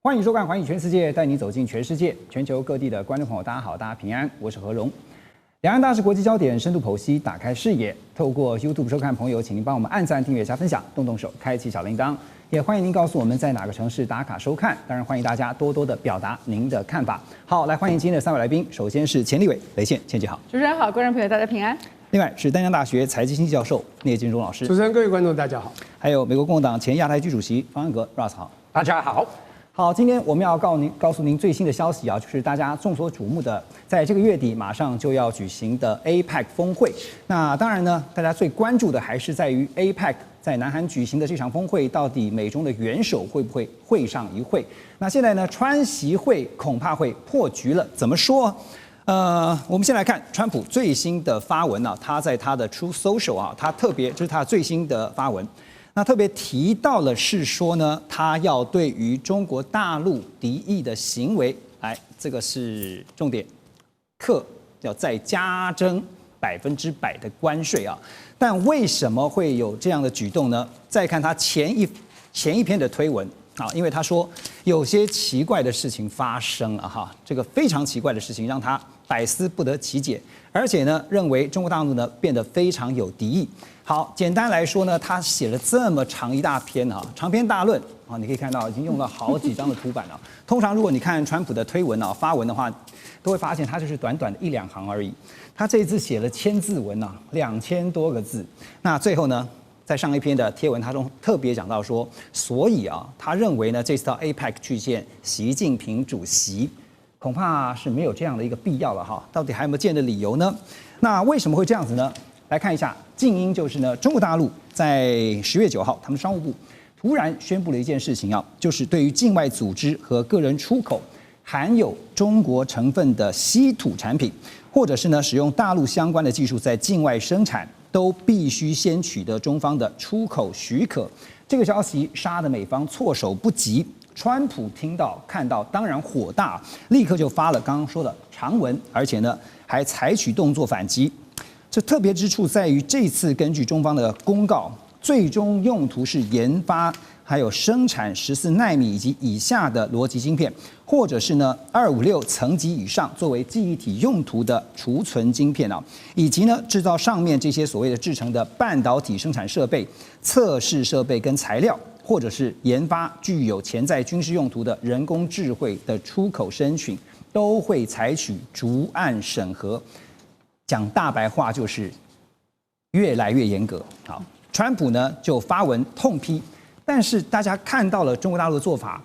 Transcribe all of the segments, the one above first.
欢迎收看《环宇全世界》，带你走进全世界。全球各地的观众朋友，大家好，大家平安，我是何荣。两岸大事国际焦点，深度剖析，打开视野。透过 YouTube 收看朋友，请您帮我们按赞、订阅、加分享，动动手，开启小铃铛。也欢迎您告诉我们在哪个城市打卡收看。当然，欢迎大家多多的表达您的看法。好，来欢迎今天的3位来宾。首先是钱立伟、雷倩，倩姐好。主持人好，观众朋友大家平安。另外是淡江大学财经经济教授聂金忠老师。主持人、各位观众大家好。还有美国共和党前亚太区主席方安格 Ross 好。大家好。好，今天我们要告诉您最新的消息啊，就是大家众所瞩目的，在这个月底马上就要举行的 APEC 峰会。那当然呢，大家最关注的还是在于 APEC 在南韩举行的这场峰会，到底美中的元首会不会会上一会？那现在呢，川习会恐怕会破局了。怎么说？我们先来看川普最新的发文啊，他在他的 Truth Social 啊，他特别就是他最新的发文。那特别提到了是说呢，他要对于中国大陆敌意的行为，这个是重点，要再加征100%的关税啊。但为什么会有这样的举动呢？再看他前一篇的推文啊，因为他说有些奇怪的事情发生了哈，这个非常奇怪的事情让他百思不得其解，而且呢，认为中国大陆呢变得非常有敌意。好，简单来说呢，他写了这么长一大篇啊，长篇大论啊，你可以看到已经用了好几张的图版了。通常如果你看川普的推文啊、发文的话，都会发现他就是短短的1、2行而已。他这一次写了1000字文啊，2000多个字。那最后呢，在上一篇的贴文，他中特别讲到说，所以啊，他认为呢，这次到 APEC 去见习近平主席，恐怕是没有这样的一个必要了哈。到底还有没有见的理由呢？那为什么会这样子呢？来看一下，近因就是呢，中国大陆在10月9号，他们商务部突然宣布了一件事情啊，就是对于境外组织和个人出口含有中国成分的稀土产品，或者是呢使用大陆相关的技术在境外生产，都必须先取得中方的出口许可。这个消息杀得美方措手不及。川普听到看到，当然火大，立刻就发了刚刚说的长文，而且呢还采取动作反击。这特别之处在于，这次根据中方的公告，最终用途是研发还有生产14奈米以及以下的逻辑晶片，或者是呢256层级以上作为记忆体用途的储存晶片啊，以及呢制造上面这些所谓的制成的半导体生产设备、测试设备跟材料，或者是研发具有潜在军事用途的人工智慧的出口申请，都会采取逐案审核。讲大白话就是越来越严格。好，川普呢就发文痛批，但是大家看到了中国大陆的做法，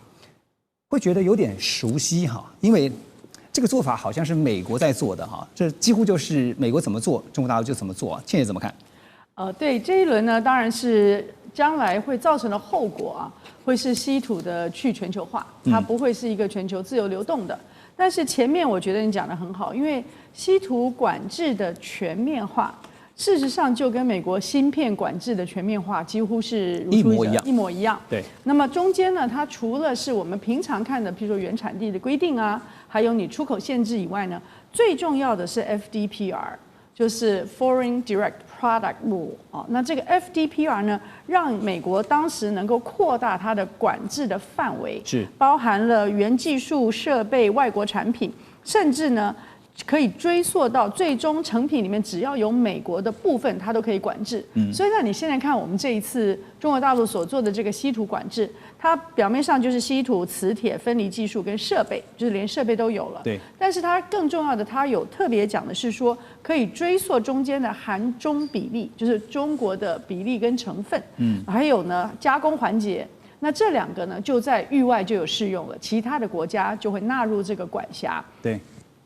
会觉得有点熟悉哈，因为这个做法好像是美国在做的哈，这几乎就是美国怎么做，中国大陆就怎么做。倩姐怎么看？对这一轮呢，当然是将来会造成的后果啊，会是稀土的去全球化，它不会是一个全球自由流动的。但是前面我觉得你讲得很好，因为稀土管制的全面化，事实上就跟美国芯片管制的全面化几乎是如出一模一样。对。那么中间呢，它除了是我们平常看的，譬如说原产地的规定啊，还有你出口限制以外呢，最重要的是 FDPR， 就是 Foreign Direct Product Rule 啊。那这个 FDPR 呢，让美国当时能够扩大它的管制的范围，是包含了原技术、设备、外国产品，甚至呢可以追溯到最终成品里面，只要有美国的部分，它都可以管制。所以呢，你现在看我们这一次中国大陆所做的这个稀土管制，它表面上就是稀土、磁铁分离技术跟设备，就是连设备都有了。对。但是它更重要的，它有特别讲的是说，可以追溯中间的含中比例，就是中国的比例跟成分。还有呢，加工环节。那这2个呢，就在域外就有适用了，其他的国家就会纳入这个管辖。对。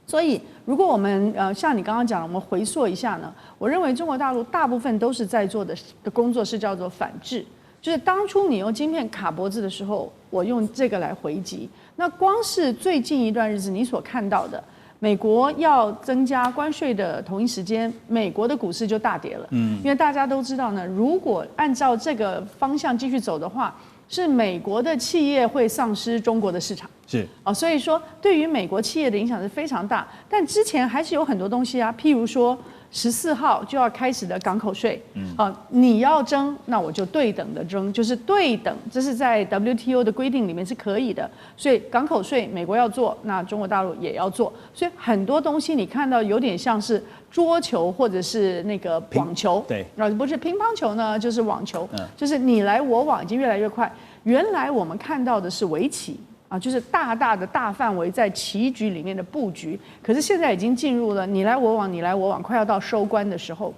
所以，如果我们像你刚刚讲的，我们回溯一下呢，我认为中国大陆大部分都是在做的工作是叫做反制，就是当初你用晶片卡脖子的时候，我用这个来回击。那光是最近一段日子你所看到的，美国要增加关税的同一时间，美国的股市就大跌了。因为大家都知道呢，如果按照这个方向继续走的话，是美国的企业会丧失中国的市场。是所以说对于美国企业的影响是非常大。但之前还是有很多东西啊，譬如说14号就要开始的港口税，你要征，那我就对等的征，就是对等，这是在 WTO 的规定里面是可以的。所以港口税美国要做，那中国大陆也要做。所以很多东西你看到有点像是桌球或者是那个网球，对，不是乒乓球呢，就是网球，就是你来我往，已经越来越快。原来我们看到的是围棋。就是大大的大范围在棋局里面的布局，可是现在已经进入了你来我往，你来我往，快要到收官的时候。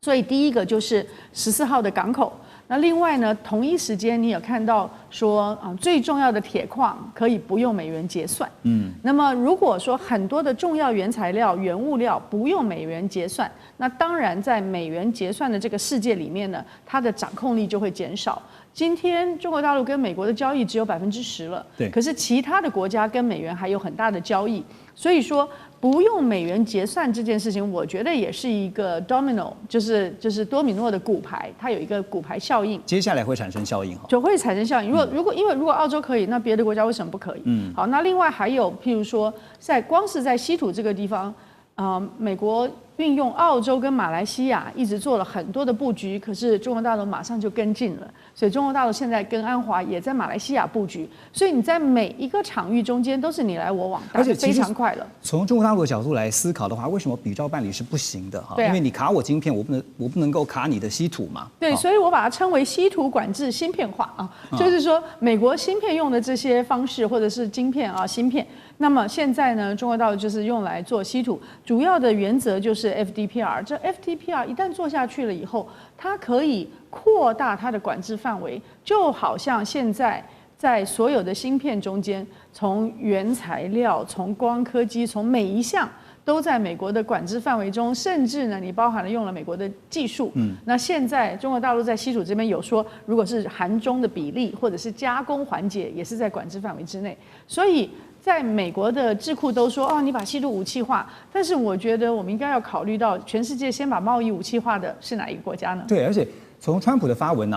所以第一个就是14号的港口。那另外呢，同一时间你有看到说最重要的铁矿可以不用美元结算。那么如果说很多的重要原材料、原物料不用美元结算，那当然在美元结算的这个世界里面呢，它的掌控力就会减少。今天中国大陆跟美国的交易只有10%了，对，可是其他的国家跟美元还有很大的交易，所以说不用美元结算这件事情，我觉得也是一个 domino， 就是多米诺的骨牌，它有一个骨牌效应，接下来会产生效应哈，就会产生效应。如果澳洲可以，那别的国家为什么不可以？好，那另外还有譬如说，光是在稀土这个地方。美国运用澳洲跟马来西亚一直做了很多的布局，可是中国大陆马上就跟进了，所以中国大陆现在跟安华也在马来西亚布局，所以你在每一个场域中间都是你来我往，而且非常快了。从中国大陆的角度来思考的话，为什么比照办理是不行的哈？对啊，因为你卡我晶片，我不能够卡你的稀土嘛。对，所以我把它称为稀土管制芯片化啊，就是说美国芯片用的这些方式或者是晶片芯片。那么现在呢，中国大陆就是用来做稀土，主要的原则就是 FDPR。这 FDPR 一旦做下去了以后，它可以扩大它的管制范围，就好像现在在所有的芯片中间，从原材料、从光刻机、从每一项都在美国的管制范围中，甚至呢，你包含了用了美国的技术。那现在中国大陆在稀土这边有说，如果是韩中的比例或者是加工环节，也是在管制范围之内，所以。在美国的智库都说你把稀土武器化，但是我觉得我们应该要考虑到全世界先把贸易武器化的是哪一个国家呢？对，而且从川普的发文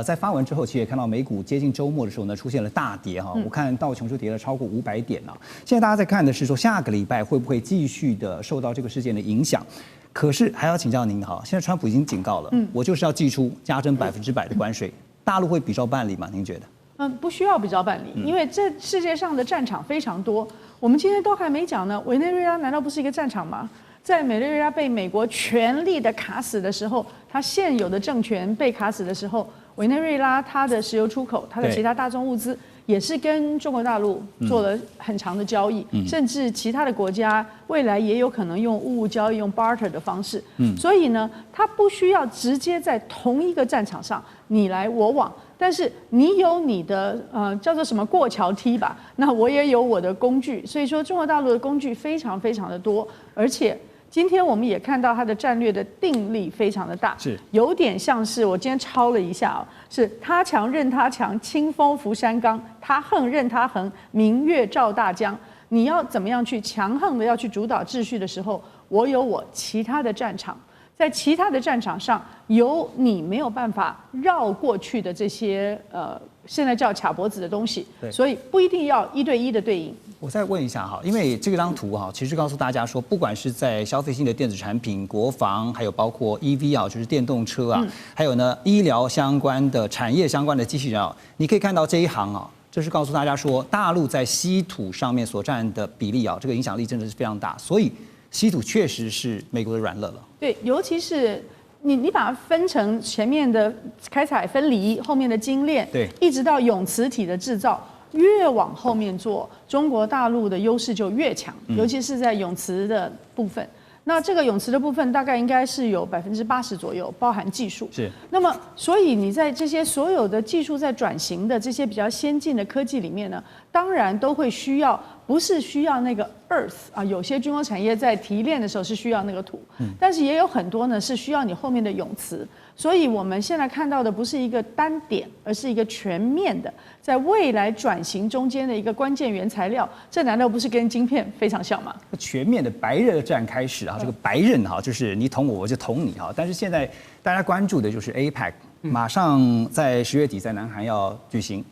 在发文之后，其实也看到美股接近周末的时候呢，出现了大跌哈。我看道琼就跌了超过500点啊。现在大家在看的是说，下个礼拜会不会继续的受到这个事件的影响？可是还要请教您哈，现在川普已经警告了，我就是要祭出加征100%的关税，大陆会比照办理吗？您觉得？不需要比照办理，因为这世界上的战场非常多。我们今天都还没讲呢，委内瑞拉难道不是一个战场吗？在委内瑞拉被美国全力的卡死的时候，它现有的政权被卡死的时候，委内瑞拉它的石油出口、它的其他大宗物资也是跟中国大陆做了很长的交易，甚至其他的国家未来也有可能用物交易、用 barter 的方式。所以呢，它不需要直接在同一个战场上你来我往。但是你有你的叫做什么过桥梯吧，那我也有我的工具，所以说中国大陆的工具非常非常的多，而且今天我们也看到它的战略的定力非常的大，是有点像是我今天抄了一下是他强任他强，清风拂山岗，他横任他横，明月照大江。你要怎么样去强横的要去主导秩序的时候，我有我其他的战场。在其他的战场上，有你没有办法绕过去的这些现在叫卡脖子的东西，所以不一定要1对1的对应。我再问一下哈，因为这张图哈，其实告诉大家说，不管是在消费性的电子产品、国防，还有包括 EV 就是电动车还有呢医疗相关的产业相关的机器人你可以看到这一行这是告诉大家说，大陆在稀土上面所占的比例这个影响力真的是非常大，所以稀土确实是美国的软肋了。对，尤其是你把它分成前面的开采分离，后面的精炼，对，一直到永磁体的制造，越往后面做，中国大陆的优势就越强，尤其是在永磁的部分。那这个永磁的部分大概应该是有80%左右，包含技术。是。那么，所以你在这些所有的技术在转型的这些比较先进的科技里面呢，当然都会需要，不是需要那个 earth 有些军工产业在提炼的时候是需要那个土，但是也有很多呢是需要你后面的永磁。所以我们现在看到的不是一个单点，而是一个全面的，在未来转型中间的一个关键原材料。这难道不是跟晶片非常像吗？全面的白刃战开始这个白刃就是你捅我，我就捅你但是现在大家关注的就是 APEC，马上在10月底在南韩要举行。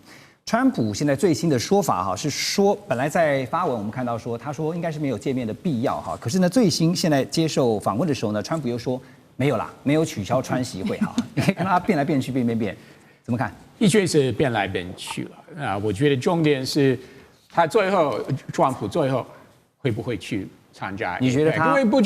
川普现在最新的说法哈是说，本来在发文我们看到说，他说应该是没有见面的必要哈。可是呢，最新现在接受访问的时候呢，川普又说没有啦，没有取消川习会哈。你可以看到他变来变去，变，怎么看？的确是变来变去了啊。我觉得重点是他川普最后会不会去参加？你觉得他？因为不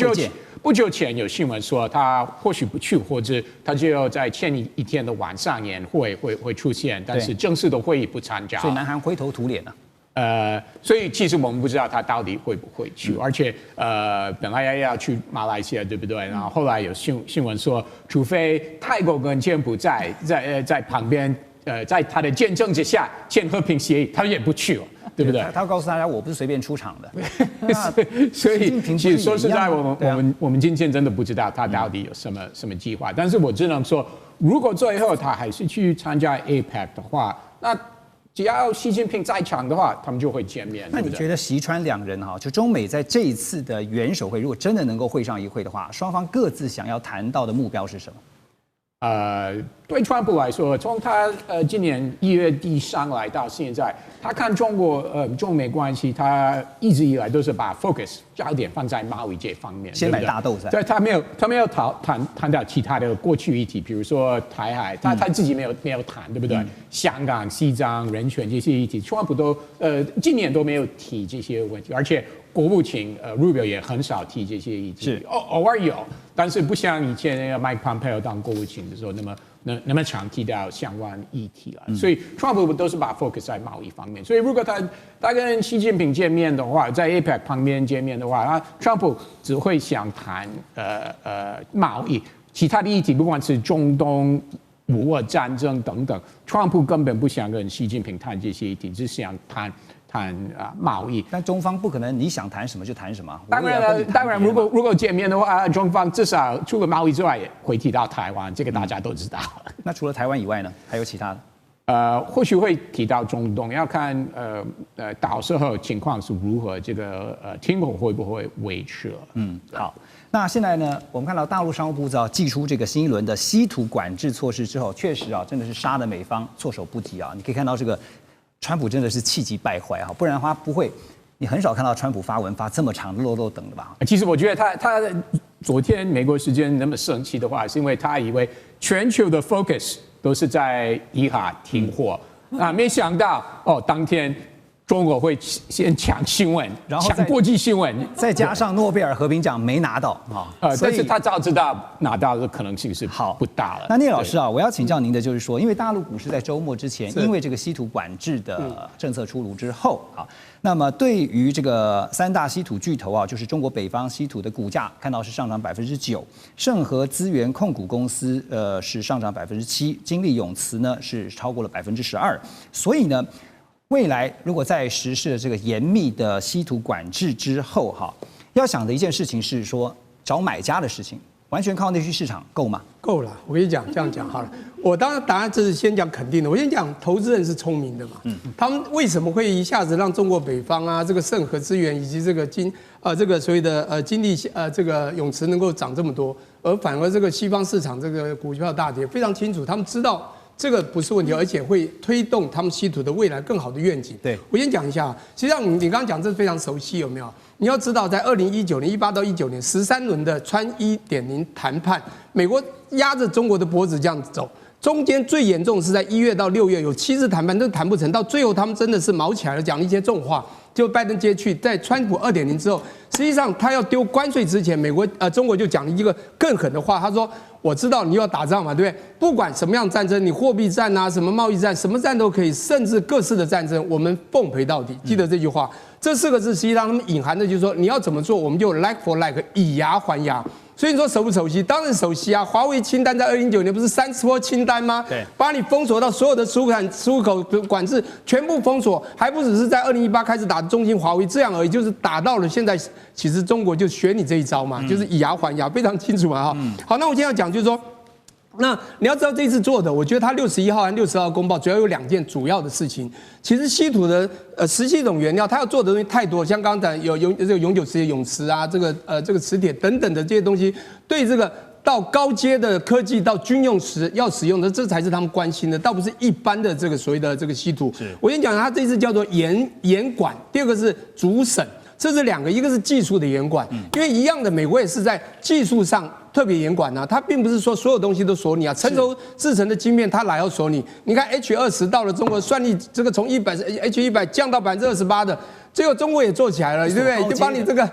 久前有新闻说他或许不去，或者他就要在前一天的晚上年会出现，但是正式的会议不参加。所以南韩灰头土脸了。所以其实我们不知道他到底会不会去，而且本来要去马来西亚，对不对？然后后来有新闻说，除非泰国跟柬埔寨在旁边，在他的见证之下签和平协议，他也不去了。对不对？他告诉大家，我不是随便出场的。所以，其实说实在，我们今天真的不知道他到底有什么计划。但是我只能说，如果最后他还是去参加 APEC 的话，那只要习近平在场的话，他们就会见面。那你觉得习川两人哈，就中美在这一次的元首会，如果真的能够会上一会的话，双方各自想要谈到的目标是什么？对川普来说，从他今年1月底上来到现在，他看中美关系，他一直以来都是把 focus 焦点放在贸易这方面，先买大豆噻。对，他没有谈到其他的过去议题，比如说台海，他自己没有谈，对不对？香港、西藏、人权这些议题，川普都今年都没有提这些问题，而且国务卿Rubio 也很少提这些议题，偶尔有，但是不像以前那个 Mike Pompeo 当国务卿的时候那么常提到相关议题了。所以川普都是把 focus 在贸易方面。所以如果他跟习近平见面的话，在 APEC 旁边见面的话，那川普只会想谈贸易，其他的议题不管是中东、乌俄战争等等，川普根本不想跟习近平谈这些议题，只想谈贸易。但中方不可能你想谈什么就谈什么。当然，如果见面的话，中方至少除了贸易之外，也会提到台湾，这个大家都知道。那除了台湾以外呢，还有其他的？或许会提到中东，要看到时候情况是如何，这个停火会不会维持了。好。那现在呢，我们看到大陆商务部寄出这个新一轮的稀土管制措施之后，确实真的是杀得美方措手不及啊！你可以看到这个川普真的是气急败坏啊，不然的话不会，你很少看到川普发文发这么长的漏等的吧？其实我觉得他昨天美国时间那么生气的话，是因为他以为全球的 focus 都是在伊哈停火没想到当天中国会先抢新闻，然后抢国际新闻，再加上诺贝尔和平奖没拿到但是他早知道拿到的可能性是不大了。那聂老师我要请教您的就是说，因为大陆股市在周末之前，因为这个稀土管制的政策出炉之后那么对于这个三大稀土巨头就是中国北方稀土的股价看到是上涨9%，盛和资源控股公司是上涨7%，金利永磁呢是超过了12%，所以呢。未来如果在实施了这个严密的稀土管制之后要想的一件事情是说找买家的事情，完全靠内需市场够吗？够了，我跟你讲，这样讲好了。我当然答案这是先讲肯定的，我先讲投资人是聪明的嘛。他们为什么会一下子让中国北方这个盛和资源以及这个这个所谓的金利这个永磁能够涨这么多，而反而这个西方市场这个股票大跌，非常清楚，他们知道。这个不是问题，而且会推动他们稀土的未来更好的愿景。对，我先讲一下，实际上你刚刚讲这非常熟悉，有没有？你要知道，在2019年18到19年13轮的川1.0谈判，美国压着中国的脖子这样子走，中间最严重是在1月到6月有7次谈判都谈不成，到最后他们真的是毛起来了，讲了一些重话。就拜登接去，在川普2.0之后，实际上他要丢关税之前，中国就讲了一个更狠的话，他说：“我知道你要打仗嘛，对不对？不管什么样战争，你货币战什么贸易战，什么战都可以，甚至各式的战争，我们奉陪到底。”记得这句话，这4个字实际上他们隐含的就是说，你要怎么做，我们就 like for like， 以牙还牙。所以你说熟不熟悉？当然熟悉啊！华为清单在2019年不是3波清单吗？对，把你封锁到所有的出口管制全部封锁，还不只是在2018开始打中兴、华为这样而已，就是打到了现在，其实中国就学你这一招嘛，就是以牙还牙，非常清楚嘛好，那我今天要讲就是说。那你要知道这次做的，我觉得它61号和60号公报主要有2件主要的事情。其实稀土的17种原料，它要做的东西太多，像刚才有这个永久磁铁、永磁这个磁铁等等的这些东西，对这个到高阶的科技到军用时要使用的，这才是他们关心的，倒不是一般的这个所谓的这个稀土。我先讲，它这次叫做严管，第二个是主审，这是两个，一个是技术的严管，因为一样的，美国也是在技术上特别严管啊，它并不是说所有东西都锁你啊，成熟制成的晶片它哪要锁你？你看 H20到了中国，算力这个从H100降到28%的。最后中国也做起来了，对不对？就帮你这个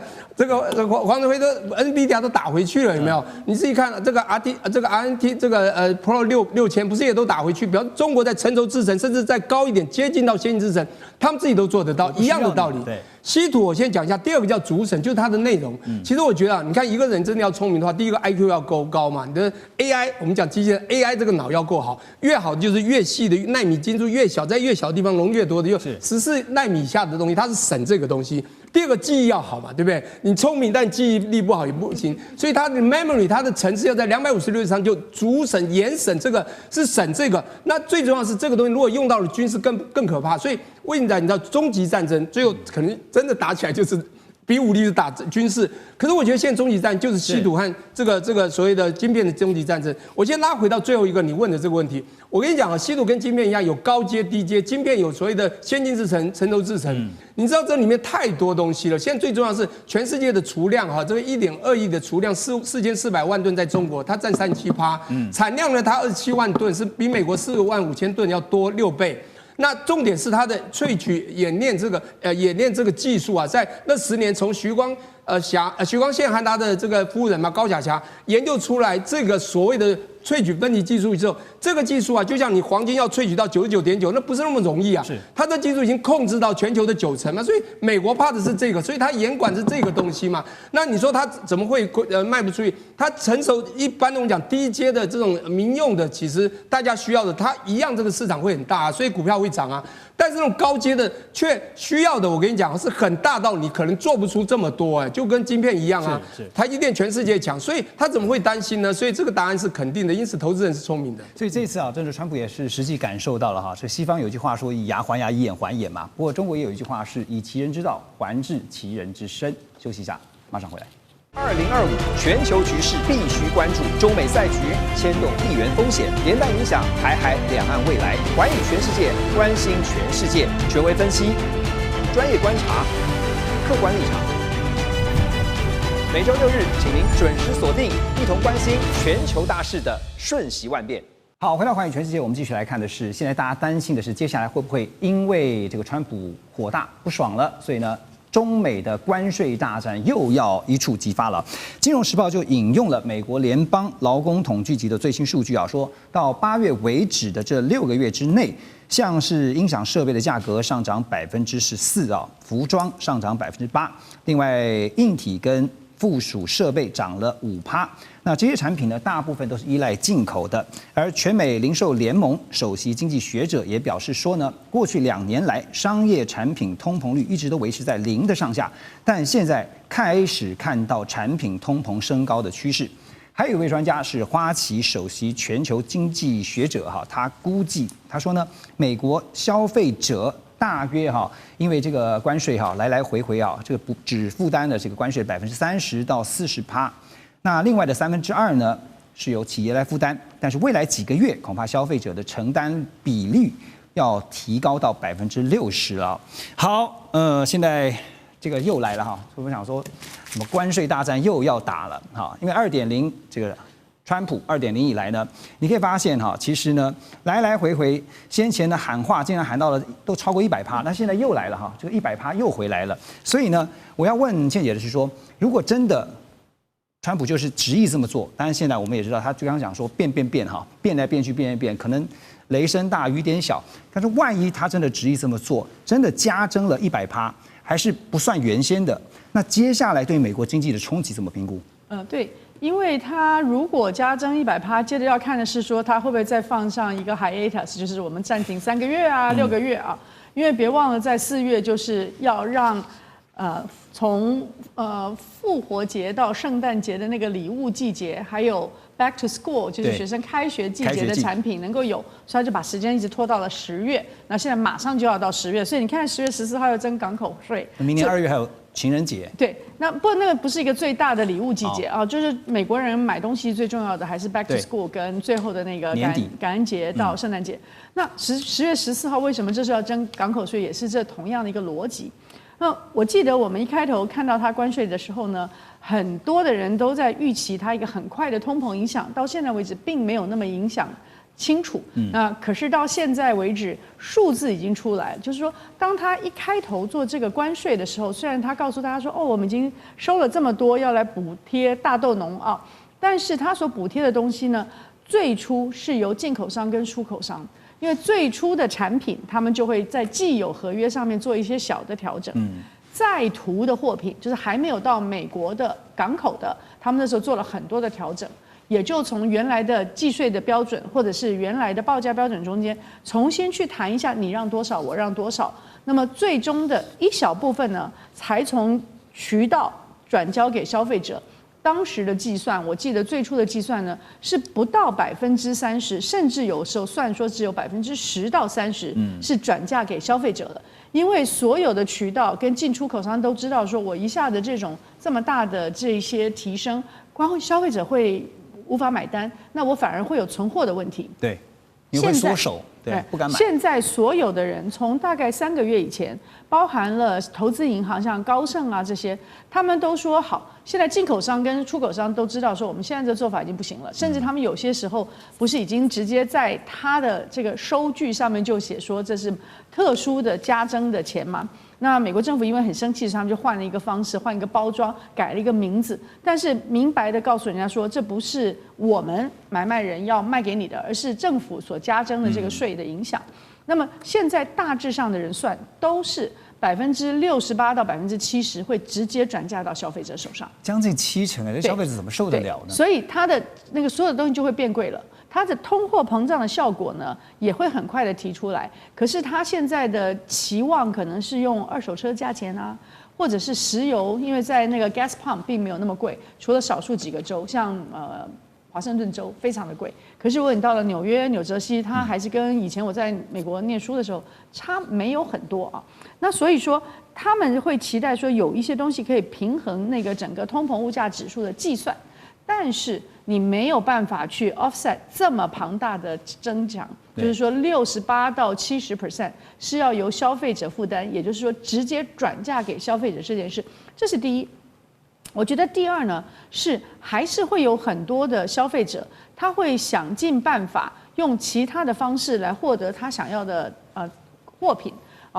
黄仁辉的 NVIDIA 都打回去了，有没有？你自己看这个 RNT 这个Pro 6000不是也都打回去？比方中国在成熟制程，甚至再高一点，接近到先进制程，他们自己都做得到，一样的道理。稀土我先讲一下，第二个叫主审，就是它的内容。其实我觉得啊，你看一个人真的要聪明的话，第一个 IQ 要够高嘛，你的 AI 我们讲机器人 AI 这个脑要够好，越好就是越细的奈米精度越小，在越小的地方容越多的，又14奈米以下的东西，它是省这个东西。第二个记忆要好嘛，对不对？你聪明但记忆力不好也不行，所以它的 memory 它的层次要在256以上，就主审严审这个是审这个。那最重要的是这个东西如果用到了军事更可怕，所以为什么你知道终极战争最后可能真的打起来就是比武力是打军事，可是我觉得现在终极战就是稀土和这个所谓的晶片的终极战争。我先拉回到最后一个你问的这个问题，我跟你讲啊，稀土跟晶片一样有高阶低阶，晶片有所谓的先进制程、成熟制程，你知道这里面太多东西了。现在最重要的是全世界的储量哈，这个1.2亿的储量4400万吨在中国，它占37%，产量呢它27万吨，是比美国4万5千吨要多6倍。那重点是它的萃取冶炼这个技术啊，在那10年从徐光宪和他的这个夫人嘛高霞霞研究出来这个所谓的萃取分离技术之后，这个技术啊，就像你黄金要萃取到99.9%，那不是那么容易啊。它的技术已经控制到全球的90%嘛，所以美国怕的是这个，所以它严管是这个东西嘛。那你说它怎么会卖不出去？它成熟一般我们讲低阶的这种民用的，其实大家需要的，它一样这个市场会很大啊，所以股票会涨啊。但是这种高阶的却需要的，我跟你讲是很大到你可能做不出这么多就跟晶片一样啊。台积电全世界强，所以他怎么会担心呢？所以这个答案是肯定的，因此投资人是聪明的。所以这次啊，真的川普也是实际感受到了哈，这西方有句话说以牙还牙，以眼还眼嘛。不过中国也有一句话是以其人之道还治其人之身。休息一下，马上回来。2025全球局势必须关注，中美赛局牵动地缘风险，连带影响台海两岸未来。环宇全世界，关心全世界，权威分析，专业观察，客观立场。每周6日，请您准时锁定，一同关心全球大事的瞬息万变。好，回到环宇全世界，我们继续来看的是，现在大家担心的是，接下来会不会因为这个川普火大不爽了，所以呢？中美的关税大战又要一触即发了。金融时报就引用了美国联邦劳工统计局的最新数据啊，说到8月为止的这6个月之内，像是音响设备的价格上涨14%啊，服装上涨8%，另外硬体跟附属设备涨了5%。那这些产品呢，大部分都是依赖进口的。而全美零售联盟首席经济学者也表示说呢，过去2年来，商业产品通膨率一直都维持在0的上下，但现在开始看到产品通膨升高的趋势。还有一位专家是花旗首席全球经济学者他估计他说呢，美国消费者大约因为这个关税来来回回这个只负担了这个关税30%到40%。那另外的2/3呢是由企业来负担，但是未来几个月恐怕消费者的承担比率要提高到60%了。好，现在这个又来了所以我想说，什么关税大战又要打了因为2.0这个川普2.0以来呢，你可以发现其实呢来来回回，先前的喊话竟然喊到了都超过100%，那现在又来了这个100%又回来了。所以呢，我要问倩姐的是说，如果真的川普就是执意这么做，当然现在我们也知道，他就刚刚讲说变来变去，可能雷声大雨点小。但是万一他真的执意这么做，真的加征了100%，还是不算原先的，那接下来对美国经济的冲击怎么评估？对，因为他如果加征100%，接着要看的是说他会不会再放上一个 hiatus， 就是我们暂停3个月啊、6个月啊，因为别忘了在4月就是要让。从复活节到圣诞节的那个礼物季节，还有 back to school， 就是对学生开学季节的开学季产品能够有，所以他就把时间一直拖到了10月。那现在马上就要到10月，所以你看10月14号要征港口税，明年2月还有情人节。对，那个不是一个最大的礼物季节啊，就是美国人买东西最重要的还是 back to school 跟最后的那个感恩节到圣诞节。那10月14号为什么这是要征港口税，也是这同样的一个逻辑。那我记得我们一开头看到它关税的时候呢，很多的人都在预期它一个很快的通膨影响，到现在为止并没有那么影响清楚。那可是到现在为止，数字已经出来，就是说，当他一开头做这个关税的时候，虽然他告诉大家说，哦，我们已经收了这么多，要来补贴大豆农啊，但是他所补贴的东西呢，最初是由进口商跟出口商。因为最初的产品，他们就会在既有合约上面做一些小的调整。在途的货品，就是还没有到美国的港口的，他们那时候做了很多的调整，也就从原来的计税的标准或者是原来的报价标准中间重新去谈一下，你让多少，我让多少。那么最终的一小部分呢，才从渠道转交给消费者。当时的计算，我记得最初的计算呢是不到30%，甚至有时候算说只有10%到30%是转嫁给消费者的，因为所有的渠道跟进出口商都知道，说我一下的这种这么大的这些提升，光消费者会无法买单，那我反而会有存货的问题。对，你会缩手，对，不敢买。现在所有的人从大概3个月以前，包含了投资银行像高盛啊这些，他们都说好。现在进口商跟出口商都知道说，我们现在这做法已经不行了，甚至他们有些时候不是已经直接在他的这个收据上面就写说这是特殊的加征的钱吗？那美国政府因为很生气，他们就换了一个方式，换一个包装，改了一个名字，但是明白的告诉人家说，这不是我们买卖人要卖给你的，而是政府所加征的这个税的影响。那么现在大致上的人算都是68%到70%会直接转嫁到消费者手上，将近70%，这消费者怎么受得了呢？所以它的那个所有的东西就会变贵了。它的通货膨胀的效果呢，也会很快的提出来。可是它现在的期望可能是用二手车价钱啊，或者是石油，因为在那个 gas pump 并没有那么贵，除了少数几个州，像华盛顿州非常的贵。可是如果你到了纽约、纽泽西，它还是跟以前我在美国念书的时候差没有很多啊。那所以说，他们会期待说有一些东西可以平衡那个整个通膨物价指数的计算，但是你没有办法去 offset 这么庞大的增长，就是说68%到70%是要由消费者负担，也就是说直接转嫁给消费者这件事，这是第一。我觉得第二呢，是还是会有很多的消费者，他会想尽办法用其他的方式来获得他想要的货品。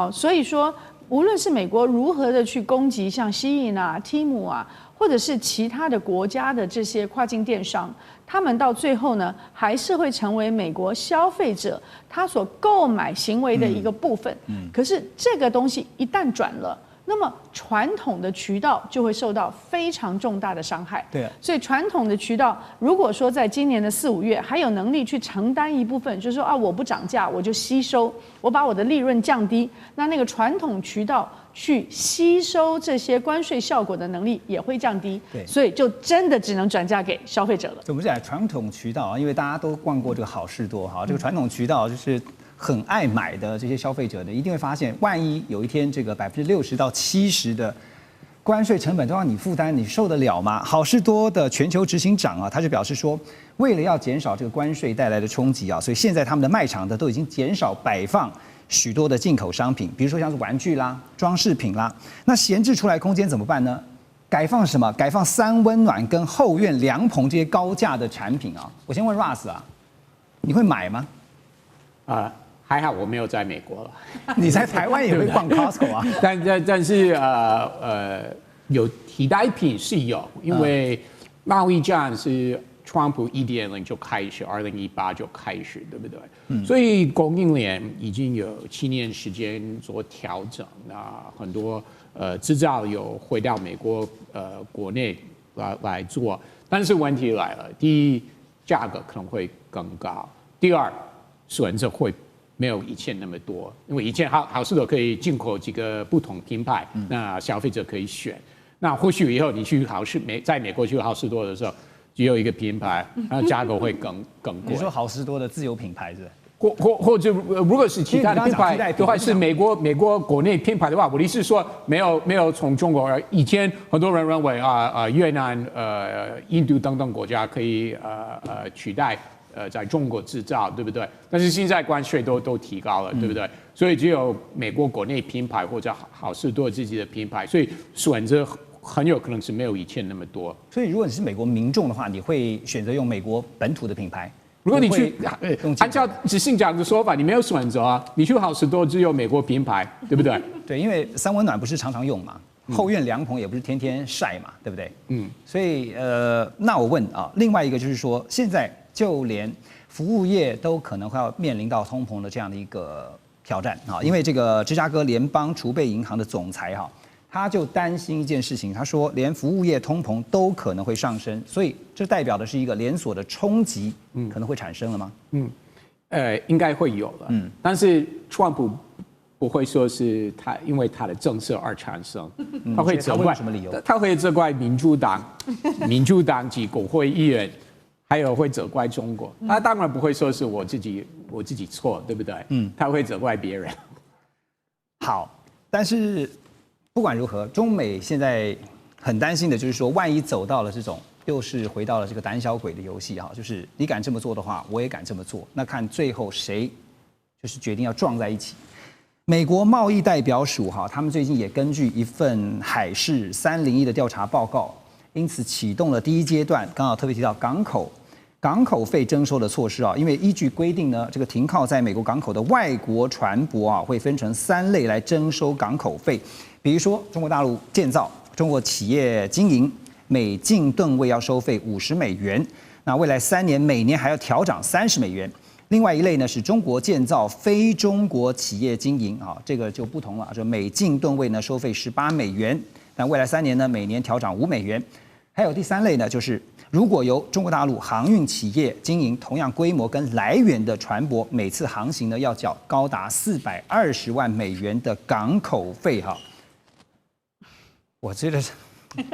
所以说，无论是美国如何的去攻击像西印啊、Temu啊，或者是其他的国家的这些跨境电商，他们到最后呢，还是会成为美国消费者他所购买行为的一个部分。可是这个东西一旦转了，那么传统的渠道就会受到非常重大的伤害。对，所以传统的渠道，如果说在今年的4、5月还有能力去承担一部分，就是说我不涨价，我就吸收，我把我的利润降低，那个传统渠道去吸收这些关税效果的能力也会降低。对，所以就真的只能转嫁给消费者了。我们讲传统渠道啊，因为大家都逛过这个好事多哈，这个传统渠道就是很爱买的这些消费者呢，一定会发现，万一有一天这个60%到70%的关税成本都让你负担，你受得了吗？好事多的全球执行长啊，他就表示说，为了要减少这个关税带来的冲击啊，所以现在他们的卖场呢都已经减少摆放许多的进口商品，比如说像是玩具啦、装饰品啦，那闲置出来空间怎么办呢？改放什么？改放3温暖跟后院凉棚这些高价的产品啊。我先问 Russ 啊，你会买吗？还好我没有在美国了。你在台湾也会逛 Costco 啊？但是有替代品是有，因为贸易战是川普1.0就开始，2018就开始，对不对？所以供应链已经有7年时间做调整，那很多制造有回到美国国内来做，但是问题来了，第一，价格可能会更高；第二，选择会没有以前那么多，因为以前好事多可以进口几个不同品牌，那消费者可以选。那或许以后你去在美国去好事多的时候，只有一个品牌，然后价格会更贵。你说好事多的自有品牌是？或者如果是其他的品牌的话，是美国国内品牌的话，我的意思是说没有从中国。以前很多人认为越南、印度等等国家可以取代在中国制造，对不对？但是现在关税都提高了，对不对？所以只有美国国内品牌或者好事多自己的品牌，所以选择很有可能是没有以前那么多。所以如果你是美国民众的话，你会选择用美国本土的品牌？如果你去按照执行长的说法，你没有选择啊，你去好事多只有美国品牌，对不对？对，因为三温暖不是常常用嘛，后院凉棚也不是天天晒嘛，对不对？所以那我问啊，另外一个就是说，现在就连服务业都可能会要面临到通膨的这样的一个挑战啊，因为这个芝加哥联邦储备银行的总裁哈。他就担心一件事情，他说连服务业通膨都可能会上升，所以这代表的是一个连锁的冲击，可能会产生了吗？应该会有了，但是川普不会说是他因为他的政策而产生，他会责怪什么理由？他会责怪民主党及国会议员，还有会责怪中国。他当然不会说是我自己错，对不对？他会责怪别人。好，但是。不管如何，中美现在很担心的就是说，万一走到了这种，又是回到了这个胆小鬼的游戏哈，就是你敢这么做的话，我也敢这么做，那看最后谁就是决定要撞在一起。美国贸易代表署哈，他们最近也根据一份海事301的调查报告，因此启动了第一阶段，刚好特别提到港口费征收的措施啊，因为依据规定呢，这个停靠在美国港口的外国船舶啊，会分成3类来征收港口费。比如说，中国大陆建造、中国企业经营，每进吨位要收费50美元。那未来3年每年还要调涨30美元。另外一类呢是中国建造非中国企业经营啊，这个就不同了，就每进吨位呢收费18美元。但未来3年呢每年调涨5美元。还有第3类呢，就是如果由中国大陆航运企业经营同样规模跟来源的船舶，每次航行呢要缴高达420万美元的港口费哈。我觉得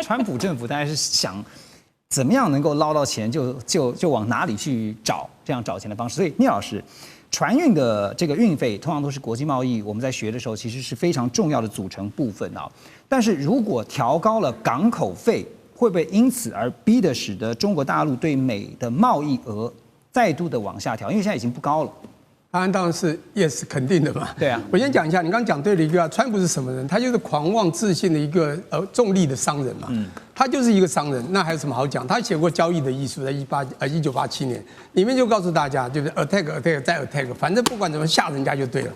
川普政府大概是想怎么样能够捞到钱就往哪里去找，这样找钱的方式。所以聂老师，船运的这个运费通常都是国际贸易我们在学的时候其实是非常重要的组成部分啊。但是如果调高了港口费，会不会因此而逼得使得中国大陆对美的贸易额再度的往下调？因为现在已经不高了。答案当然是 yes， 肯定的嘛。对啊，我先讲一下，你刚刚讲对了一个，川普是什么人？他就是狂妄自信的一个重利的商人嘛。他就是一个商人，那还有什么好讲？他写过《交易的艺术》，在1987年，里面就告诉大家，就是 attack 再 attack， 反正不管怎么吓人家就对了。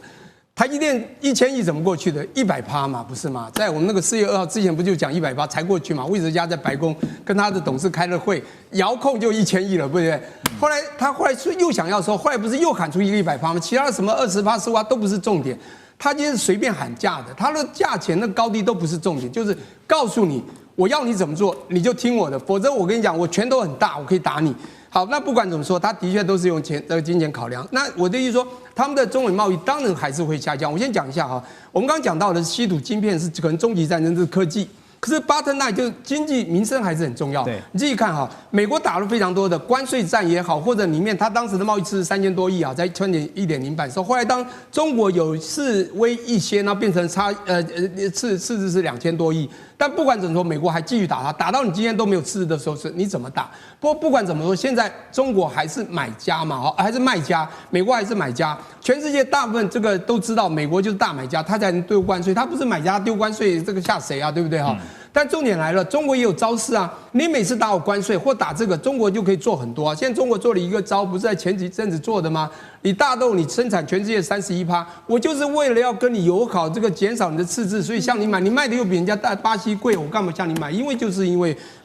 台积电1000亿怎么过去的？100%嘛，不是吗？在我们那个4月2号之前不就讲100%才过去嘛？魏哲家在白宫跟他的董事开了会，遥控就1000亿了，对不对？后来他又想要说，后来不是又喊出一个100%吗？其他的什么20%、15%都不是重点，他今天是随便喊价的，他的价钱的高低都不是重点，就是告诉你我要你怎么做，你就听我的，否则我跟你讲，我拳头很大，我可以打你。好，那不管怎么说，他的确都是用金钱考量。那我的意思说，他们的中美贸易当然还是会下降。我先讲一下哈，我们刚刚讲到的稀土晶片是可能终极战争，这是科技。可是 bottom line 就是经济民生还是很重要。对，你自己看哈，美国打了非常多的关税战也好，或者里面他当时的贸易赤字3000多亿啊，在1.0版的时候，后来当中国有示威一些，然后变成赤字是2000多亿。但不管怎么说，美国还继续打它，打到你今天都没有赤字的时候，是你怎么打？不管怎么说，现在中国还是买家嘛，还是卖家，美国还是买家。全世界大部分这个都知道，美国就是大买家，他才能丢关税，他不是买家丢关税，这个吓谁啊？对不对哈？但重点来了，中国也有招式啊！你每次打我关税或打这个，中国就可以做很多啊。现在中国做了一个招，不是在前几阵子做的吗？你大豆你生产全世界31%，我就是为了要跟你友好，这个减少你的赤字，所以向你买，你卖的又比人家巴西贵，我干嘛向你买？因为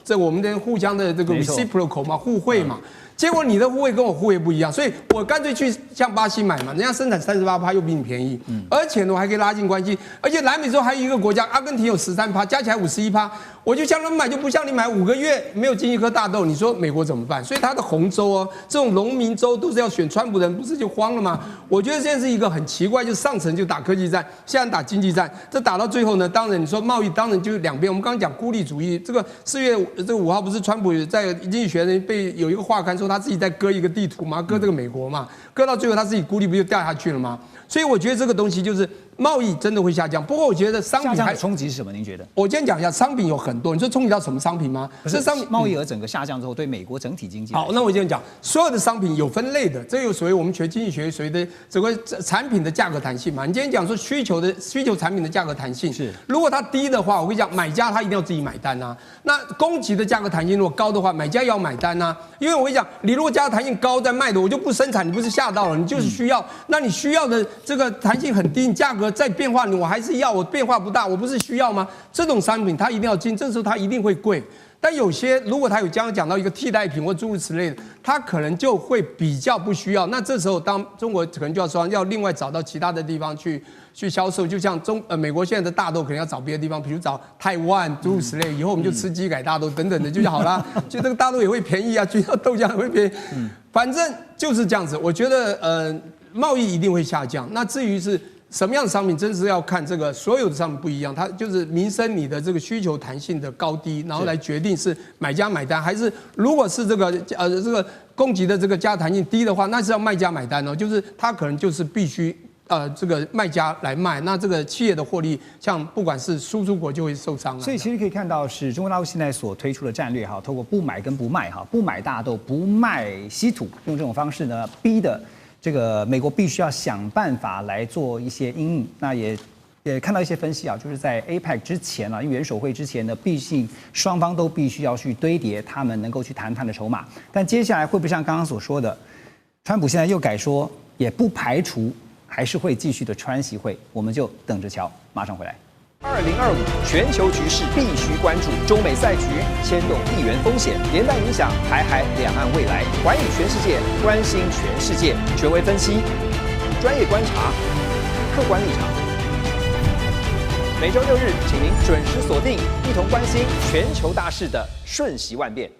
这我们的互相的这个 reciprocal 嘛，互惠嘛。结果你的护卫跟我护卫不一样，所以我干脆去向巴西买嘛，人家生产38%又比你便宜，而且呢我还可以拉近关系，而且南美洲还有一个国家阿根廷有13%，加起来51%，我就向他们买，就不像你买5个月没有进一颗大豆，你说美国怎么办？所以他的红州哦，这种农民州都是要选川普的人，不是就慌了吗？我觉得现在是一个很奇怪，就是上层就打科技战，现在打经济战，这打到最后呢，当然你说贸易，当然就是两边。我们刚刚讲孤立主义，这个4月5号不是川普在经济学人被有一个画刊说他自己在割一个地图嘛，割这个美国嘛，割到最后他自己孤立不就掉下去了吗？所以我觉得这个东西就是贸易真的会下降。不过我觉得商品下降的冲击是什么？您觉得？我今天讲一下，商品有很多，你说冲击到什么商品吗？是商品贸易额整个下降之后，对美国整体经济。好，那我今天讲，所有的商品有分类的，这有所谓我们学经济学所谓的这个产品的价格弹性嘛。你今天讲说需求产品的价格弹性是，如果它低的话，我跟你讲，买家他一定要自己买单啊。那供给的价格弹性如果高的话，买家也要买单啊。因为我跟你讲，你如果价格弹性高在卖的，我就不生产，你不是吓到了，你就是需要。那你需要的这个弹性很低，你价格再变化，我还是要，我变化不大，我不是需要吗？这种商品它一定要进，这时候它一定会贵。但有些如果它有刚刚讲到一个替代品或诸如此类的，它可能就会比较不需要。那这时候当中国可能就要说要另外找到其他的地方去销售，就像美国现在的大豆可能要找别的地方，比如找台湾诸如此类，以后我们就吃基改大豆等等的就好啦。就这个大豆也会便宜啊，就像豆浆也会便宜，反正就是这样子。我觉得贸易一定会下降。那至于是什么样的商品，真是要看这个所有的商品不一样，它就是民生你的这个需求弹性的高低，然后来决定是买家买单，还是如果是这个供给的这个价弹性低的话，那是要卖家买单哦，就是它可能就是必须这个卖家来卖，那这个企业的获利，像不管是输出国就会受伤了。所以其实可以看到，是中国大陆现在所推出的战略哈，透过不买跟不卖哈，不买大豆，不卖稀土，用这种方式呢，逼的这个美国必须要想办法来做一些因应。那也看到一些分析啊，就是在 APEC 之前啊，因为元首会之前呢，毕竟双方都必须要去堆叠他们能够去谈判的筹码。但接下来会不会像刚刚所说的，川普现在又改说，也不排除还是会继续的川习会，我们就等着瞧。马上回来。2025全球局势必须关注，中美赛局牵动地缘风险，连带影响台海两岸未来。环宇全世界，关心全世界，权威分析，专业观察，客观立场。每周6日，请您准时锁定，一同关心全球大事的瞬息万变。